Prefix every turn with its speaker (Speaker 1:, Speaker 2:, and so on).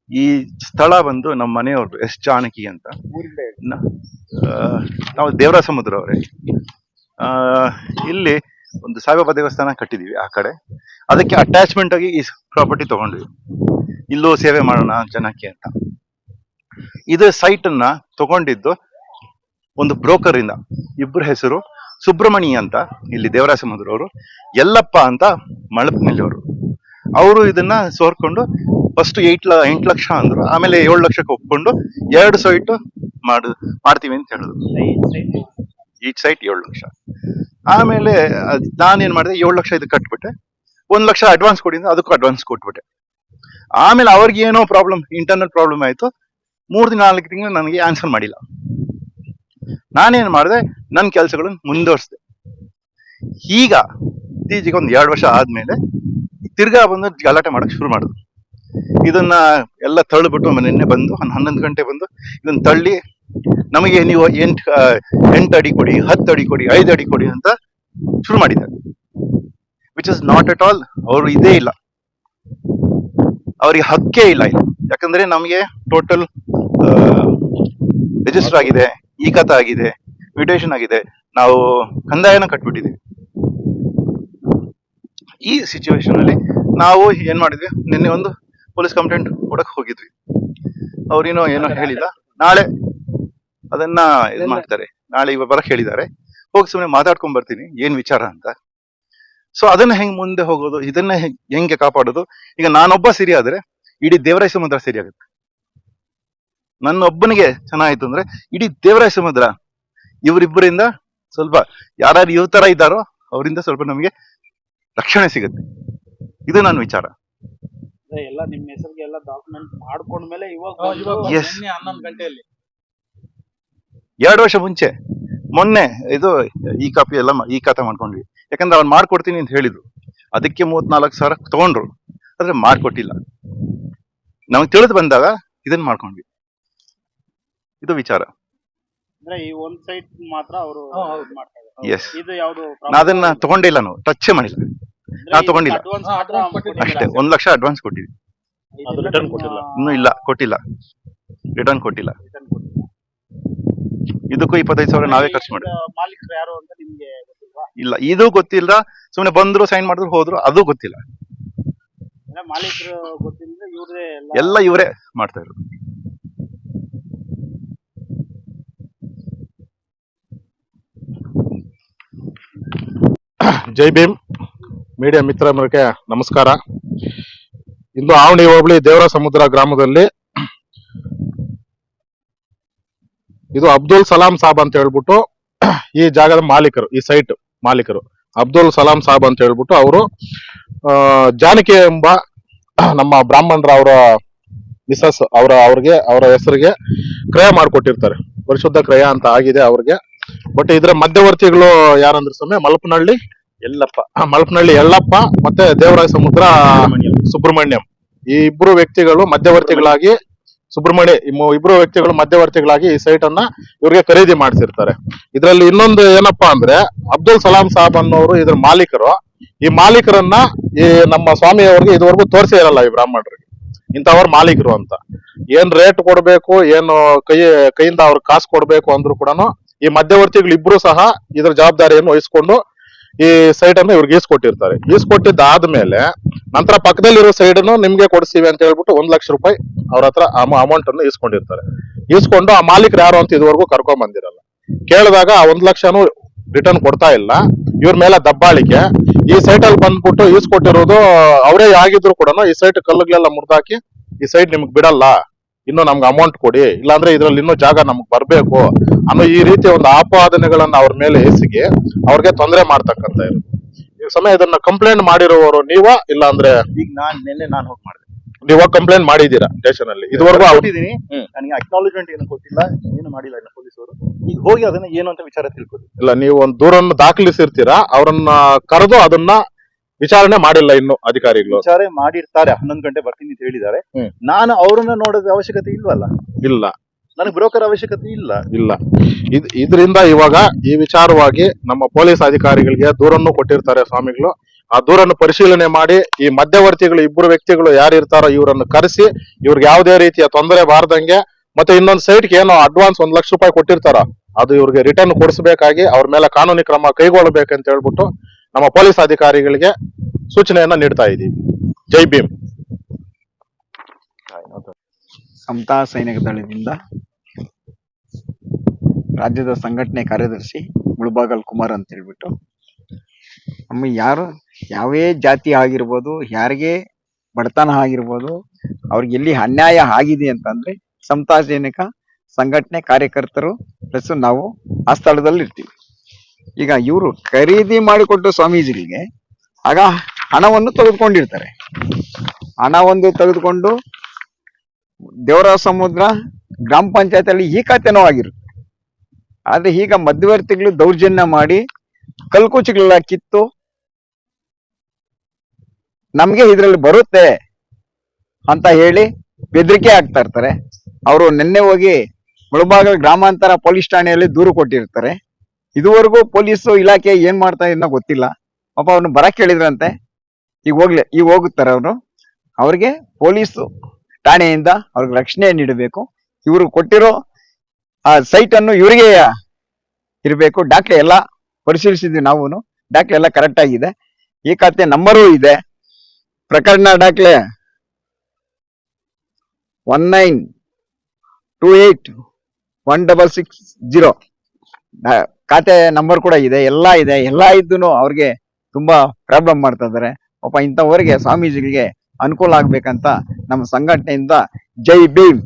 Speaker 1: ಈ ಸ್ಥಳ ಬಂದು ನಮ್ಮ ಮನೆಯವ್ರದ್ದು ಎಸ್ ಜಾನಕಿ ಅಂತ. ನ- ಆ, ನಾವು ದೇವರ ಸಮುದ್ರ ಅವರೇ. ಇಲ್ಲಿ ಒಂದು ಸಾಯಿಬಾಬಾ ದೇವಸ್ಥಾನ ಕಟ್ಟಿದೀವಿ ಆ ಕಡೆ. ಅದಕ್ಕೆ ಅಟ್ಯಾಚ್ಮೆಂಟ್ ಆಗಿ ಈ ಪ್ರಾಪರ್ಟಿ ತಗೊಂಡ್ವಿ. ಇಲ್ಲೂ ಸೇವೆ ಮಾಡೋಣ ಜನಕ್ಕೆ ಅಂತ. ಇದು ಸೈಟ್ ಅನ್ನ ತಗೊಂಡಿದ್ದು ಒಂದು ಬ್ರೋಕರ್ ಇಂದ. ಇಬ್ಬರ ಹೆಸರು ಸುಬ್ರಮಣಿ ಅಂತ ಇಲ್ಲಿ ದೇವರಾಯ ಸಮುದ್ರ ಅವರು, ಯಲ್ಲಪ್ಪ ಅಂತ ಮಳಪ್ನಳ್ಳಿ ಅವರು ಇದನ್ನ ಸೋರ್ಕೊಂಡು ಫಸ್ಟ್ 8 ಲಕ್ಷ ಅಂದ್ರು. ಆಮೇಲೆ 7 ಲಕ್ಷಕ್ಕೆ ಒಪ್ಕೊಂಡು 2 ಸೈಟ್ ಮಾಡ್ತೀವಿ ಅಂತ ಹೇಳಿದ್ರು. Each site 7 lakh. ಆಮೇಲೆ ನಾನೇನ್ ಮಾಡಿದೆ, 7 ಲಕ್ಷ ಇದು ಕಟ್ಬಿಟ್ಟೆ, 1 ಲಕ್ಷ ಅಡ್ವಾನ್ಸ್ ಕೊಡಿ, ಅದಕ್ಕೂ ಅಡ್ವಾನ್ಸ್ ಕೊಟ್ಬಿಟ್ಟೆ. ಆಮೇಲೆ ಅವ್ರಿಗೆ ಏನೋ ಪ್ರಾಬ್ಲಮ್, ಇಂಟರ್ನಲ್ ಪ್ರಾಬ್ಲಮ್ ಆಯ್ತು. 3-4 ತಿಂಗಳು ನನಗೆ ಆನ್ಸರ್ ಮಾಡಿಲ್ಲ. ನಾನೇನ್ ಮಾಡಿದೆ, ನನ್ನ ಕೆಲಸಗಳನ್ನು ಮುಂದುವರಿಸಿದೆ. ಈಗ ಇತ್ತೀಚೆಗೆ ಒಂದು 2 ವರ್ಷ ಆದ್ಮೇಲೆ ತಿರ್ಗಾ ಬಂದು ಗಲಾಟೆ ಮಾಡಕ್ ಶುರು ಮಾಡಿದ್ರು. ಇದನ್ನ ಎಲ್ಲ ತಳ್ಳಿಬಿಟ್ಟು ನಿನ್ನೆ ಬಂದು 11 ಗಂಟೆ ಬಂದು ಇದನ್ನ ತಳ್ಳಿ ನಮಗೆ ನೀವು 8 ಅಡಿ ಕೊಡಿ, 10 ಅಡಿ ಕೊಡಿ, 5 ಅಡಿ ಕೊಡಿ ಅಂತ ಶುರು ಮಾಡಿದ್ದಾರೆ. Which is not at all. ಅವರು ಇದೇ ಇಲ್ಲ, ಅವರಿಗೆ ಹಕ್ಕೇ ಇಲ್ಲ ಇದು. ಯಾಕಂದ್ರೆ ನಮಗೆ ಟೋಟಲ್ ರಿಜಿಸ್ಟರ್ ಆಗಿದೆ, ಈಕತ ಆಗಿದೆ, ಮ್ಯೂಟೇಶನ್ ಆಗಿದೆ, ನಾವು ಕಂದಾಯನ ಕಟ್ಬಿಟ್ಟಿದ್ದೀವಿ. ಈ ಸಿಚುವೇಶನ್ ಅಲ್ಲಿ ನಾವು ಏನ್ ಮಾಡಿದ್ವಿ, ನಿನ್ನೆ ಒಂದು ಪೊಲೀಸ್ ಕಂಪ್ಲೇಂಟ್ ಕೊಡಕ್ ಹೋಗಿದ್ವಿ. ಅವ್ರೇನೋ ಏನೋ ಹೇಳಿಲ್ಲ, ನಾಳೆ ಅದನ್ನ ಇದು ಮಾಡ್ತಾರೆ, ನಾಳೆ ಇವಾಗ ಬರಕ್ ಹೇಳಿದ್ದಾರೆ. ಹೋಗಿ ಸುಮ್ಮನೆ ಮಾತಾಡ್ಕೊಂಡ್ ಬರ್ತೀನಿ ಏನ್ ವಿಚಾರ ಅಂತ. ಸೊ ಅದನ್ನ ಹೆಂಗ್ ಮುಂದೆ ಹೋಗೋದು, ಇದನ್ನ ಹೆಂಗೆ ಕಾಪಾಡೋದು. ಈಗ ನಾನೊಬ್ಬ ಸರಿ ಆದ್ರೆ ಇಡೀ ದೇವರಾಯ ಸಮುದ್ರ ಸರಿ ಆಗುತ್ತೆ. ನನ್ನೊಬ್ಬನಿಗೆ ಚೆನ್ನಾಯ್ತು ಅಂದ್ರೆ ಇಡೀ ದೇವರಾಯ ಸಮುದ್ರ, ಇವರಿಬ್ಬರಿಂದ ಸ್ವಲ್ಪ ಯಾರು ಇವ್ ತರ ಇದ್ದಾರೋ ಅವರಿಂದ ಸ್ವಲ್ಪ ನಮಗೆ ರಕ್ಷಣೆ ಸಿಗುತ್ತೆ. ಇದು ನನ್ನ ವಿಚಾರ.
Speaker 2: ಎಲ್ಲ ನಿಮ್ಮ ಹೆಸರಿಗೆ ಎಲ್ಲ ಡಾಕ್ಯುಮೆಂಟ್ ಮಾಡ್ಕೊಂಡ್ಮೇಲೆ ಇವಾಗ
Speaker 1: Yes.
Speaker 2: 11 ಗಂಟೆಯಲ್ಲಿ
Speaker 1: 2 ವರ್ಷ ಮುಂಚೆ ಮೊನ್ನೆ ಇದು ಈ ಕಾಪಿ ಎಲ್ಲ ಈ ಖಾತೆ ಮಾಡ್ಕೊಂಡ್ವಿ. ಯಾಕಂದ್ರೆ ಅವ್ನು ಮಾಡ್ಕೊಡ್ತೀನಿ ಅಂತ ಹೇಳಿದ್ರು. ಅದಕ್ಕೆ 34,000 ತಗೊಂಡ್ರು, ಆದ್ರೆ ಮಾಡ್ಕೊಟ್ಟಿಲ್ಲ. ನಮಗ್ ತಿಳಿದು ಬಂದಾಗ ಇದನ್ನ ಮಾಡ್ಕೊಂಡ್ವಿ. ಇದು ವಿಚಾರ.
Speaker 2: ಅಂದ್ರೆ ಈ ಒಂದ್ ಸೈಟ್ ಮಾತ್ರ ಅವರು ಮಾಡ್ತಾರೆ.
Speaker 1: ಎಸ್,
Speaker 2: ಇದು ಯಾವ್ದು
Speaker 1: ಅದನ್ನ ತಗೊಂಡಿಲ್ಲ, ನಾವು ಟಚ್ ಮಾಡಿಲ್ಲ, ನಾವು ತಗೊಂಡಿಲ್ಲ ಅಷ್ಟೇ. 1 ಲಕ್ಷ ಅಡ್ವಾನ್ಸ್ ಕೊಟ್ಟಿದ್ವಿ,
Speaker 2: ರಿಟರ್ನ್ ಕೊಟ್ಟಿಲ್ಲ.
Speaker 1: ಇನ್ನೂ ಇಲ್ಲ, ಕೊಟ್ಟಿಲ್ಲ, ರಿಟರ್ನ್ ಕೊಟ್ಟಿಲ್ಲ. ಇದಕ್ಕೂ 25,000 ನಾವೇ ಖರ್ಚು ಮಾಡಿದ್ವಿ.
Speaker 2: ಮಾಲೀಕರು ಯಾರು ಅಂತ ನಿಮ್ಗೆ ಗೊತ್ತಿಲ್ವಾ?
Speaker 1: ಇಲ್ಲ, ಇದು ಗೊತ್ತಿಲ್ಲ. ಸುಮ್ಮನೆ ಬಂದ್ರು, ಸೈನ್ ಮಾಡಿದ್ರು, ಹೋದ್ರು, ಅದು ಗೊತ್ತಿಲ್ಲ.
Speaker 2: ಮಾಲೀಕರು ಗೊತ್ತಿಲ್ಲ, ಇವ್ರೇ
Speaker 1: ಎಲ್ಲ ಇವರೇ ಮಾಡ್ತಾ ಇದ್ರು.
Speaker 3: ಜೈ ಭೀಮ್. ಮೀಡಿಯಾ ಮಿತ್ರರಿಗೆ ನಮಸ್ಕಾರ. ಇಂದು ಆವಣಿ ಹೋಬಳಿ ದೇವರ ಸಮುದ್ರ ಗ್ರಾಮದಲ್ಲಿ ಇದು ಅಬ್ದುಲ್ ಸಲಾಂ ಸಾಬ್ ಅಂತ ಹೇಳ್ಬಿಟ್ಟು ಈ ಜಾಗದ ಮಾಲೀಕರು, ಈ ಸೈಟ್ ಮಾಲೀಕರು ಅಬ್ದುಲ್ ಸಲಾಂ ಸಾಬ್ ಅಂತ ಹೇಳ್ಬಿಟ್ಟು ಅವರು ಜಾನಕಿ ಎಂಬ ನಮ್ಮ ಬ್ರಾಹ್ಮಣರ ಅವರ ಮಿಸಸ್ ಅವ್ರಿಗೆ ಅವರ ಹೆಸರಿಗೆ ಕ್ರಯ ಮಾಡಿಕೊಟ್ಟಿರ್ತಾರೆ. ಪರಿಶುದ್ಧ ಕ್ರಯ ಅಂತ ಆಗಿದೆ ಅವ್ರಿಗೆ. ಬಟ್ ಇದರ ಮಧ್ಯವರ್ತಿಗಳು ಯಾರಂದ್ರೆ ಸಮಯ ಮಲ್ಪನಹಳ್ಳಿ ಯಲ್ಲಪ್ಪ ಮತ್ತೆ ದೇವರಾಯ ಸಮುದ್ರ ಸುಬ್ರಹ್ಮಣ್ಯಂ. ಈ ಇಬ್ರು ವ್ಯಕ್ತಿಗಳು ಮಧ್ಯವರ್ತಿಗಳಾಗಿ ಇಬ್ರು ವ್ಯಕ್ತಿಗಳು ಮಧ್ಯವರ್ತಿಗಳಾಗಿ ಈ ಸೈಟ್ ಅನ್ನ ಇವ್ರಿಗೆ ಖರೀದಿ ಮಾಡಿಸಿರ್ತಾರೆ. ಇದರಲ್ಲಿ ಇನ್ನೊಂದು ಏನಪ್ಪಾ ಅಂದ್ರೆ ಅಬ್ದುಲ್ ಸಲಾಂ ಸಾಬ್ ಅನ್ನೋರು ಇದ್ರ ಮಾಲೀಕರು. ಈ ಮಾಲೀಕರನ್ನ ಈ ನಮ್ಮ ಸ್ವಾಮಿಯವರಿಗೆ ಇದುವರೆಗೂ ತೋರಿಸೇ ಇರಲ್ಲ ಈ ಬ್ರಾಹ್ಮಣರಿಗೆ ಇಂಥವ್ರ ಮಾಲೀಕರು ಅಂತ. ಏನ್ ರೇಟ್ ಕೊಡ್ಬೇಕು, ಏನು ಕೈಯಿಂದ ಅವ್ರ ಕಾಸು ಕೊಡ್ಬೇಕು ಅಂದ್ರೂ ಕೂಡ ಈ ಮಧ್ಯವರ್ತಿಗಳು ಇಬ್ರು ಸಹ ಇದ್ರ ಜವಾಬ್ದಾರಿಯನ್ನು ವಹಿಸ್ಕೊಂಡು ಈ ಸೈಟ್ ಅನ್ನು ಇವ್ರಿಗೆ ಈಸ್ಕೊಟ್ಟಿರ್ತಾರೆ. ಈಸ್ಕೊಟ್ಟಿದ್ದಾದ್ಮೇಲೆ ನಂತರ ಪಕ್ಕದಲ್ಲಿರೋ ಸೈಡ್ ಅನ್ನು ನಿಮ್ಗೆ ಕೊಡಿಸ್ತೀವಿ ಅಂತ ಹೇಳ್ಬಿಟ್ಟು 1 ಲಕ್ಷ ರೂಪಾಯಿ ಅವ್ರ ಹತ್ರ ಅಮೌಂಟ್ ಅನ್ನು ಈಸ್ಕೊಂಡಿರ್ತಾರೆ. ಈಸ್ಕೊಂಡು ಆ ಮಾಲೀಕರು ಯಾರು ಅಂತ ಇದುವರೆಗೂ ಕರ್ಕೊಂಡ್ ಬಂದಿರಲ್ಲ. ಕೇಳಿದಾಗ ಆ 1 ಲಕ್ಷನು ರಿಟರ್ನ್ ಕೊಡ್ತಾ ಇಲ್ಲ. ಇವ್ರ ಮೇಲೆ ದಬ್ಬಾಳಿಕೆ. ಈ ಸೈಟ್ ಅಲ್ಲಿ ಬಂದ್ಬಿಟ್ಟು ಈಸ್ಕೊಟ್ಟಿರೋದು ಅವರೇ ಆಗಿದ್ರು ಕೂಡ ಈ ಸೈಟ್ ಕಲ್ಲುಗಳೆಲ್ಲ ಮುರಿದಾಕಿ ಈ ಸೈಟ್ ನಿಮ್ಗೆ ಬಿಡಲ್ಲ, ಇನ್ನು ನಮ್ಗೆ ಅಮೌಂಟ್ ಕೊಡಿ, ಇಲ್ಲಾಂದ್ರೆ ಇದ್ರಲ್ಲಿ ಇನ್ನೂ ಜಾಗ ನಮ್ಗೆ ಬರ್ಬೇಕು ಅನ್ನೋ ಈ ರೀತಿ ಒಂದು ಆಪಾದನೆಗಳನ್ನ ಅವ್ರ ಮೇಲೆ ಎಸಗಿ ಅವ್ರಿಗೆ ತೊಂದರೆ ಮಾಡ್ತಕ್ಕಂತ ಇರೋದು. ಈ ಸಮಯ ಇದನ್ನ ಕಂಪ್ಲೇಂಟ್ ಮಾಡಿರುವವರು ನೀವಾ, ಇಲ್ಲ ಅಂದ್ರೆ
Speaker 1: ಈಗ ನಿನ್ನೆ ನಾನು ಹೋಗಿ ಮಾಡಿದೆ.
Speaker 3: ನೀವ ಕಂಪ್ಲೇಂಟ್ ಮಾಡಿದೀರಾ ಸ್ಟೇಷನ್ ಅಲ್ಲಿ? ಇದುವರೆಗೂ
Speaker 1: ಕೊಟ್ಟಿದ್ದೀನಿ, ನನಗೆ ಅಕ್ನಾಲೇಜ್ಮೆಂಟ್ ಏನು ಕೊಟ್ಟಿಲ್ಲ, ಏನು ಮಾಡಿಲ್ಲ ಇನ್ನು ಪೊಲೀಸರು. ಈಗ ಹೋಗಿ ಅದನ್ನ ಏನು ಅಂತ ವಿಚಾರ ತಿಳ್ಕೊಡಿ.
Speaker 3: ಇಲ್ಲ, ನೀವು ಒಂದು ದೂರನ್ನು ದಾಖಲಿಸಿರ್ತೀರಾ, ಅವ್ರನ್ನ ಕರೆದು ಅದನ್ನ ವಿಚಾರಣೆ ಮಾಡಿಲ್ಲ ಇನ್ನು ಅಧಿಕಾರಿಗಳು.
Speaker 1: ವಿಚಾರ ಮಾಡಿರ್ತಾರೆ, 11 ಗಂಟೆ ಬರ್ತೀನಿ ಅಂತ ಹೇಳಿದ್ದಾರೆ. ನಾನು ಅವ್ರನ್ನ ನೋಡೋದ ಅವಶ್ಯಕತೆ ಇಲ್ವಲ್ಲ,
Speaker 3: ಇಲ್ಲ
Speaker 1: ನನಗೆ ಬ್ರೋಕರ್ ಅವಶ್ಯಕತೆ ಇಲ್ಲ.
Speaker 3: ಇದರಿಂದ ಇವಾಗ ಈ ವಿಚಾರವಾಗಿ ನಮ್ಮ ಪೊಲೀಸ್ ಅಧಿಕಾರಿಗಳಿಗೆ ದೂರನ್ನು ಕೊಟ್ಟಿರ್ತಾರೆ ಸ್ವಾಮಿಗಳು. ಆ ದೂರನ್ನು ಪರಿಶೀಲನೆ ಮಾಡಿ ಈ ಮಧ್ಯವರ್ತಿಗಳು ಇಬ್ಬರು ವ್ಯಕ್ತಿಗಳು ಯಾರು ಇರ್ತಾರೋ ಇವರನ್ನು ಕರೆಸಿ ಇವ್ರಿಗೆ ಯಾವುದೇ ರೀತಿಯ ತೊಂದರೆ ಬಾರದಂಗೆ ಮತ್ತೆ ಇನ್ನೊಂದು ಸೈಟ್ಗೆ ಏನೋ ಅಡ್ವಾನ್ಸ್ 1 ಲಕ್ಷ ರೂಪಾಯಿ ಕೊಟ್ಟಿರ್ತಾರ ಅದು ಇವ್ರಿಗೆ ರಿಟರ್ನ್ ಕೊಡಿಸಬೇಕಾಗಿ ಅವ್ರ ಮೇಲೆ ಕಾನೂನಿ ಕ್ರಮ ಕೈಗೊಳ್ಳಬೇಕಂತ ಹೇಳ್ಬಿಟ್ಟು ನಮ್ಮ ಪೊಲೀಸ್ ಅಧಿಕಾರಿಗಳಿಗೆ ಸೂಚನೆಯನ್ನ ನೀಡ್ತಾ ಇದ್ದೀವಿ. ಜೈ ಭೀಮ್.
Speaker 4: ಸಮತಾ ಸೈನಿಕ ದಳದಿಂದ ರಾಜ್ಯದ ಸಂಘಟನೆ ಕಾರ್ಯದರ್ಶಿ ಮುಳಬಾಗಲ್ ಕುಮಾರ್ ಅಂತ ಹೇಳ್ಬಿಟ್ಟು, ನಮ್ಮ ಯಾರು ಯಾವೇ ಜಾತಿ ಆಗಿರ್ಬೋದು, ಯಾರಿಗೆ ಬಡತನ ಆಗಿರ್ಬೋದು, ಅವ್ರಿಗೆ ಎಲ್ಲಿ ಅನ್ಯಾಯ ಆಗಿದೆ ಅಂತಂದ್ರೆ ಸಮತಾ ಸೈನಿಕ ಸಂಘಟನೆ ಕಾರ್ಯಕರ್ತರು ಪ್ಲಸ್ ನಾವು ಆ ಸ್ಥಳದಲ್ಲಿ ಇರ್ತೀವಿ. ಈಗ ಇವರು ಖರೀದಿ ಮಾಡಿಕೊಟ್ಟು ಸ್ವಾಮೀಜಿಗಳಿಗೆ ಆಗ ಹಣವನ್ನು ತೆಗೆದುಕೊಂಡಿರ್ತಾರೆ. ಹಣ ಒಂದು ತೆಗೆದುಕೊಂಡು ದೇವರ ಸಮುದ್ರ ಗ್ರಾಮ ಪಂಚಾಯತ್ ಅಲ್ಲಿ ಈ ಖಾತೆನೂ ಆಗಿರುತ್ತೆ. ಆದ್ರೆ ಈಗ ಮಧ್ಯವರ್ತಿಗಳು ದೌರ್ಜನ್ಯ ಮಾಡಿ ಕಲ್ಕುಚಿಗಳೆಲ್ಲ ಕಿತ್ತು ನಮ್ಗೆ ಇದ್ರಲ್ಲಿ ಬರುತ್ತೆ ಅಂತ ಹೇಳಿ ಬೆದರಿಕೆ ಆಗ್ತಾ ಇರ್ತಾರೆ. ಅವರು ನಿನ್ನೆ ಹೋಗಿ ಮುಳಬಾಗಲ್ ಗ್ರಾಮಾಂತರ ಪೊಲೀಸ್ ಠಾಣೆಯಲ್ಲಿ ದೂರು ಕೊಟ್ಟಿರ್ತಾರೆ. ಇದುವರೆಗೂ ಪೊಲೀಸ್ ಇಲಾಖೆ ಏನ್ ಮಾಡ್ತಾ ಇದನ್ನ ಗೊತ್ತಿಲ್ಲ. ಪಾಪ ಅವ್ರನ್ನ ಬರಕ್ ಹೇಳಿದ್ರಂತೆ. ಈಗ ಹೋಗುತ್ತಾರೆ ಅವರು. ಅವ್ರಿಗೆ ಪೊಲೀಸ್ ಠಾಣೆಯಿಂದ ಅವ್ರಿಗೆ ರಕ್ಷಣೆ ನೀಡಬೇಕು. ಇವರು ಕೊಟ್ಟಿರೋ ಆ ಸೈಟ್ ಅನ್ನು ಇವರಿಗೆ ಇರಬೇಕು. ದಾಖಲೆ ಎಲ್ಲ ಪರಿಶೀಲಿಸಿದ್ವಿ ನಾವು. ದಾಖಲೆ ಎಲ್ಲ ಕರೆಕ್ಟ್ ಆಗಿದೆ. ಈ ಖಾತೆ ನಂಬರು ಇದೆ. ಪ್ರಕರಣ ದಾಖಲೆ 19281660 ಖಾತೆ ನಂಬರ್ ಕೂಡ ಇದೆ. ಎಲ್ಲ ಇದ್ದು ಅವ್ರಿಗೆ ತುಂಬಾ ಪ್ರಾಬ್ಲಮ್ ಮಾಡ್ತಾ ಇದಾರೆ. ಪಾಪ ಇಂಥವರಿಗೆ ಸ್ವಾಮೀಜಿಗಳಿಗೆ ಅನುಕೂಲ ಆಗ್ಬೇಕಂತ ನಮ್ಮ ಸಂಘಟನೆಯಿಂದ ಜೈ ಭೀಮ್.